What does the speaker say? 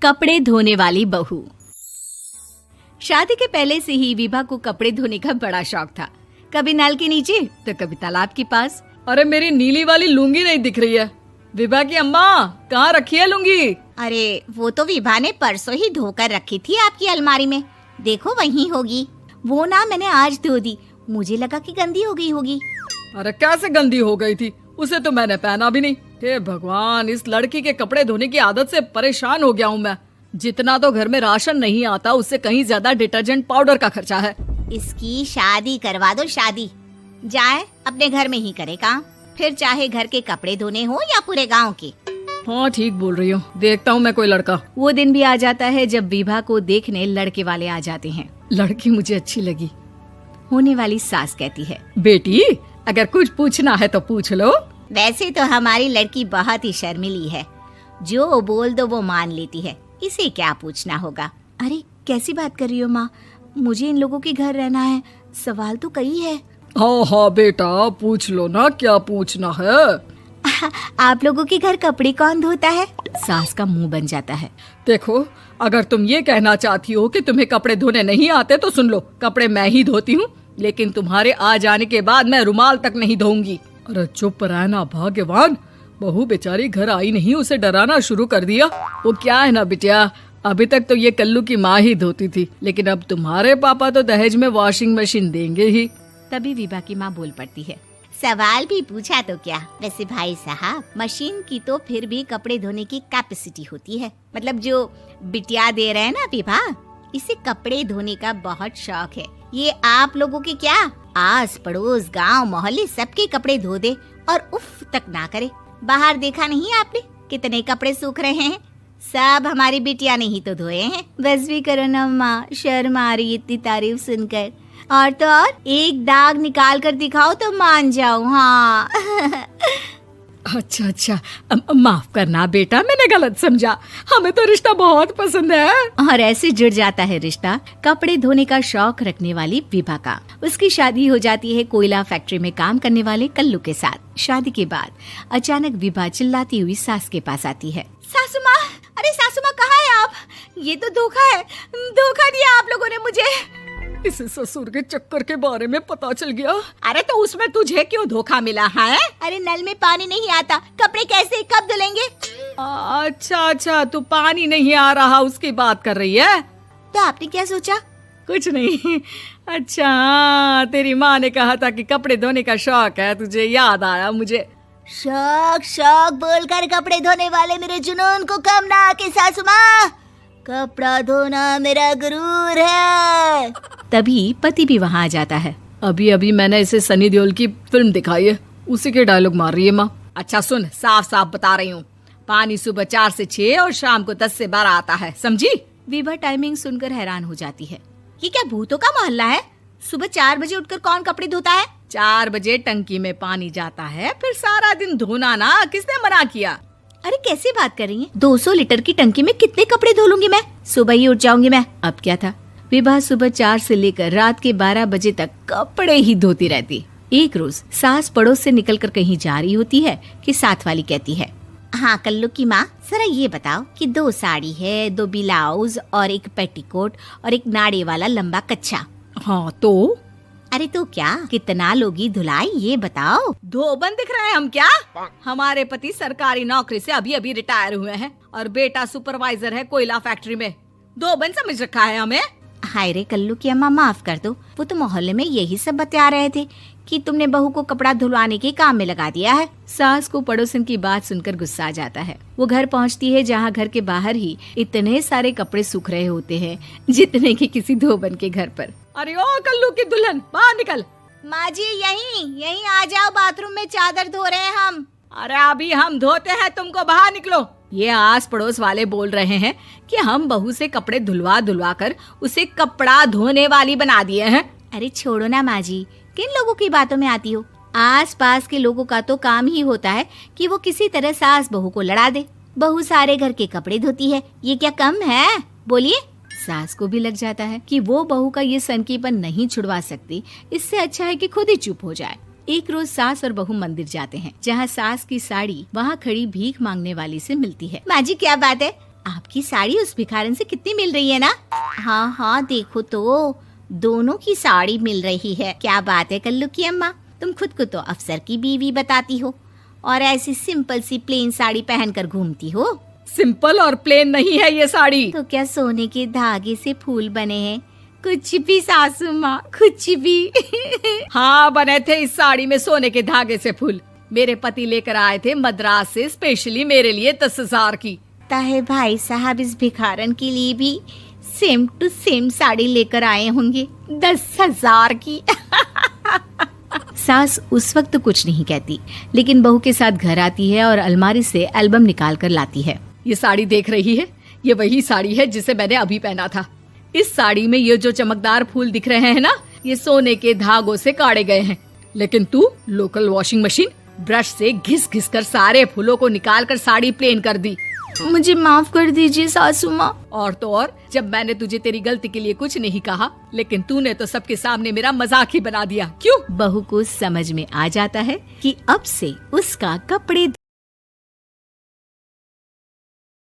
कपड़े धोने वाली बहू। शादी के पहले से ही विभा को कपड़े धोने का बड़ा शौक था। कभी नल के नीचे तो कभी तालाब के पास। अरे मेरी नीली वाली लुंगी नहीं दिख रही है। विभा की अम्मा, कहाँ रखी है लुंगी? अरे वो तो विभा ने परसों ही धोकर रखी थी आपकी अलमारी में, देखो वहीं होगी। वो ना मैंने आज धो दी, मुझे लगा कि गंदी हो गई होगी। अरे कैसे गंदी हो गई थी? उसे तो मैंने पहना भी नहीं। हे भगवान, इस लड़की के कपड़े धोने की आदत से परेशान हो गया हूँ मैं। जितना तो घर में राशन नहीं आता, उससे कहीं ज्यादा डिटर्जेंट पाउडर का खर्चा है। इसकी शादी करवा दो, शादी जाए अपने घर में ही करे काम, फिर चाहे घर के कपड़े धोने हो या पूरे गांव के। हाँ ठीक बोल रही हूँ, देखता हूँ मैं कोई लड़का। वो दिन भी आ जाता है जब विभा को देखने लड़के वाले आ जाते हैं। लड़की मुझे अच्छी लगी। होने वाली सास कहती है, बेटी अगर कुछ पूछना है तो पूछ लो। वैसे तो हमारी लड़की बहुत ही शर्मीली है, जो बोल दो वो मान लेती है, इसे क्या पूछना होगा। अरे कैसी बात कर रही हो माँ, मुझे इन लोगों के घर रहना है, सवाल तो कई है। हाँ हाँ बेटा, पूछ लो ना, क्या पूछना है। आप लोगों के घर कपड़े कौन धोता है? सास का मुंह बन जाता है। देखो, अगर तुम ये कहना चाहती हो कि तुम्हें कपड़े धोने नहीं आते तो सुन लो, कपड़े मैं ही धोती हूँ, लेकिन तुम्हारे आ जाने के बाद मैं रुमाल तक नहीं धोऊंगी। अरे चुप रहना भाग्यवान, बहू बेचारी घर आई नहीं, उसे डराना शुरू कर दिया। वो क्या है ना बिटिया, अभी तक तो ये कल्लू की माँ ही धोती थी, लेकिन अब तुम्हारे पापा तो दहेज में वॉशिंग मशीन देंगे ही। तभी विभा की माँ बोल पड़ती है, सवाल भी पूछा तो क्या। वैसे भाई साहब, मशीन की तो फिर भी कपड़े धोने की कैपेसिटी होती है। मतलब जो बिटिया दे रहे हैं ना विभा, इसे कपड़े धोने का बहुत शौक है। ये आप लोगों के क्या, आस पड़ोस गांव मोहल्ले सबके कपड़े धो दे और उफ तक ना करे। बाहर देखा नहीं आपने कितने कपड़े सूख रहे हैं? सब हमारी बिटिया ने ही तो धोए हैं। बस भी करो ना माँ, शर्म आ रही इतनी तारीफ सुनकर। और तो और एक दाग निकाल कर दिखाओ तो मान जाऊं। हाँ अच्छा, माफ करना बेटा, मैंने गलत समझा। हमें तो रिश्ता बहुत पसंद है। और ऐसे जुड़ जाता है रिश्ता कपड़े धोने का शौक रखने वाली विभा का। उसकी शादी हो जाती है कोयला फैक्ट्री में काम करने वाले कल्लू के साथ। शादी के बाद अचानक विभा चिल्लाती हुई सास के पास आती है। सासू माँ, अरे सासू माँ कहाँ है आप? ये तो धोखा है, धोखा दिया आप लोगों ने मुझे। इसे ससुर के चक्कर के बारे में पता चल गया। अरे तो उसमें तुझे क्यों धोखा मिला है? अरे नल में पानी नहीं आता, कपड़े कैसे कब धुलेंगे? अच्छा, तू पानी नहीं आ रहा उसकी बात कर रही है। तो आपने क्या सोचा? कुछ नहीं। अच्छा, तेरी माँ ने कहा था कि कपड़े धोने का शौक है तुझे, याद आया मुझे। शौक बोलकर कपड़े धोने वाले मेरे जुनून को कम ना आके सासू माँ, कपड़ा धोना मेरा गुरूर है। तभी पति भी वहाँ आ जाता है। अभी मैंने इसे सनी देओल की फिल्म दिखाई है, उसी के डायलॉग मार रही है माँ। अच्छा सुन, साफ साफ बता रही हूँ, पानी सुबह 4 से 6 और शाम को 10 से 12 आता है, समझी? विभा टाइमिंग सुनकर हैरान हो जाती है। ये क्या भूतों का मोहल्ला है? सुबह 4 बजे उठकर कौन कपड़े धोता है? 4 बजे टंकी में पानी जाता है, फिर सारा दिन धोना ना, किसने मना किया? अरे कैसी बात कर रही हैं? 200 लीटर की टंकी में कितने कपड़े धो लूंगी मैं? सुबह ही उठ जाऊंगी मैं। अब क्या था, विभा सुबह 4 से लेकर रात के 12 बजे तक कपड़े ही धोती रहती। एक रोज सास पड़ोस से निकलकर कहीं जा रही होती है कि साथ वाली कहती है, हाँ कल्लू की माँ, जरा ये बताओ कि 2 साड़ी है, 2 ब्लाउज और एक पेटीकोट और एक नाड़े वाला लंबा कच्छा। हाँ तो? अरे तो क्या, कितना लोगी धुलाई ये बताओ। धोबन दिख रहे हैं हम क्या? हमारे पति सरकारी नौकरी से अभी रिटायर हुए हैं और बेटा सुपरवाइजर है कोयला फैक्ट्री में। धोबन समझ रखा है हमें? हाय रे कल्लू की अम्मा, माफ कर दो, वो तो मोहल्ले में यही सब बता रहे थे कि तुमने बहू को कपड़ा धुलवाने के काम में लगा दिया है। सास को पड़ोसन की बात सुनकर गुस्सा आ जाता है। वो घर पहुंचती है जहां घर के बाहर ही इतने सारे कपड़े सूख रहे होते हैं जितने कि किसी धोबन के घर पर। अरे ओ कल्लू की दुल्हन, बाहर निकल। माँ जी यहीं आ जाओ, बाथरूम में चादर धो रहे हैं हम। अरे अभी हम धोते हैं, तुमको बाहर निकलो। ये आस पड़ोस वाले बोल रहे हैं कि हम बहू से कपड़े धुलवा कर उसे कपड़ा धोने वाली बना दिए हैं। अरे छोड़ो ना माँ जी, किन लोगों की बातों में आती हो? आस पास के लोगों का तो काम ही होता है कि वो किसी तरह सास बहू को लड़ा दे। बहू सारे घर के कपड़े धोती है, ये क्या कम है? बोलिए। सास को भी लग जाता है कि वो बहू का ये सनकीपन नहीं छुड़वा सकती, इससे अच्छा है कि खुद ही चुप हो जाए। एक रोज सास और बहू मंदिर जाते हैं, जहाँ सास की साड़ी वहाँ खड़ी भीख मांगने वाली से मिलती है। माँ जी क्या बात है, आपकी साड़ी उस भिखारन से कितनी मिल रही है ना? हाँ हाँ देखो तो, दोनों की साड़ी मिल रही है। क्या बात है कल्लू की अम्मा, तुम खुद को तो अफसर की बीवी बताती हो और ऐसी सिंपल सी प्लेन साड़ी पहनकर घूमती हो। सिंपल और प्लेन नहीं है ये साड़ी। तो क्या सोने के धागे से फूल बने हैं? कुछ भी सासू माँ, कुछ भी। हाँ बने थे इस साड़ी में सोने के धागे से फूल। मेरे पति लेकर आए थे मद्रास से स्पेशली मेरे लिए 10,000 की। ताहे भाई साहब इस भिखारन के लिए भी सेम टू सेम साड़ी लेकर आए होंगे 10,000 की। सास उस वक्त तो कुछ नहीं कहती, लेकिन बहू के साथ घर आती है और अलमारी से एल्बम निकाल कर लाती है। ये साड़ी देख रही है, ये वही साड़ी है जिसे मैंने अभी पहना था। इस साड़ी में ये जो चमकदार फूल दिख रहे हैं ना, ये सोने के धागों से काढ़े गए हैं। लेकिन तू लोकल वॉशिंग मशीन ब्रश से घिस घिस कर सारे फूलों को निकाल कर साड़ी प्लेन कर दी। मुझे माफ कर दीजिए सासू माँ। और तो और, जब मैंने तुझे तेरी गलती के लिए कुछ नहीं कहा, लेकिन तूने तो सबके सामने मेरा मजाक ही बना दिया। क्यों? बहू को समझ में आ जाता है कि अब से उसका कपड़े